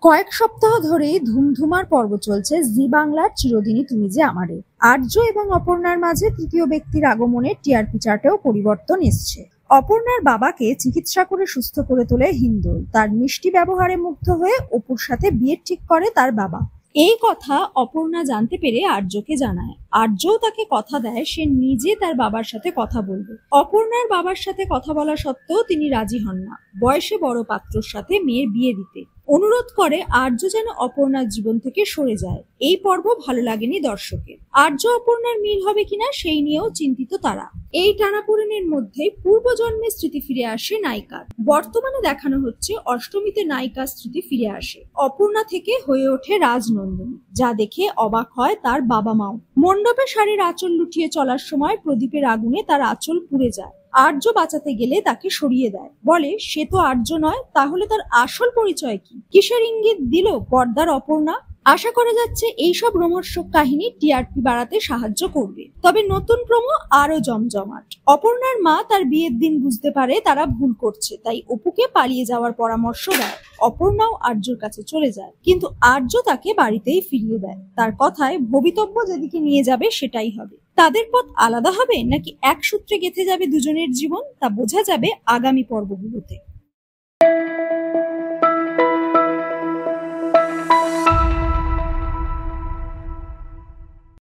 কয়েক সপ্তাহ ধরেই ধুমধুমার পর্ব চলছে জি বাংলার চিরদিনই তুমি যে আমারে। আর্য এবং অপর্ণার মাঝে তৃতীয় ব্যক্তির আগমনে টিআরপি চার্টেও পরিবর্তন এসছে। অপর্ণার বাবাকে চিকিৎসা করে সুস্থ করে তোলে হিন্দোল। তার মিষ্টি ব্যবহারে মুগ্ধ হয়ে অপুর সাথে বিয়ে ঠিক করে তার বাবা। এই কথা অপর্ণা জানতে পেরে আর্যকে জানায়। আর্যও তাকে কথা দেয় সে নিজে তার বাবার সাথে কথা বলবে। অপর্ণার বাবার সাথে কথা বলা সত্ত্বেও তিনি রাজি হন না বয়সে বড় পাত্রর সাথে মেয়ের বিয়ে দিতে। অনুরোধ করে আর্য যেন অপর্ণার জীবন থেকে সরে যায়। এই পর্ব ভালো লাগেনি দর্শকের। আর্য অপর্ণার মিল হবে কিনা সেই নিয়েও চিন্তিত তারা। এই টানাপোড়েনের মধ্যে পূর্বজন্মের স্মৃতি ফিরে আসে নায়িকার। বর্তমানে দেখানো হচ্ছে অষ্টমীতে নায়িকার স্মৃতি ফিরে আসে। অপর্ণা থেকে হয়ে ওঠে রাজনন্দিনী, যা দেখে অবাক হয় তার বাবা মাও। মণ্ডপে শাড়ির আঁচল লুটিয়ে চলার সময় প্রদীপের আগুনে তার আঁচল পুড়ে যায়। আর্য বাঁচাতে গেলে তাকে সরিয়ে দেয়, বলে সে তো আর্য নয়, তাহলে তার আসল পরিচয় কি? কিসের ইঙ্গিত দিল পর্দার অপর্ণা? আশা করা যাচ্ছে এইসব রোমহর্ষক কাহিনী টিআরপি বাড়াতে সাহায্য করবে। তবে নতুন প্রোমো আরো জমজমাট। অপর্ণার মা তার বিয়ের দিন বুঝতে পারে তারা ভুল করছে, তাই অপুকে পালিয়ে যাওয়ার পরামর্শ দেয়। অপর্ণাও আর্যর কাছে চলে যায়, কিন্তু আর্য তাকে বাড়িতেই ফিরিয়ে দেয়। তার কথায় ভবিতব্য যেদিকে নিয়ে যাবে সেটাই হবে। তাদের পথ আলাদা হবে নাকি এক সূত্রে গেঁথে যাবে দুজনের জীবন, তা বোঝা যাবে আগামী পর্বগুলোতে।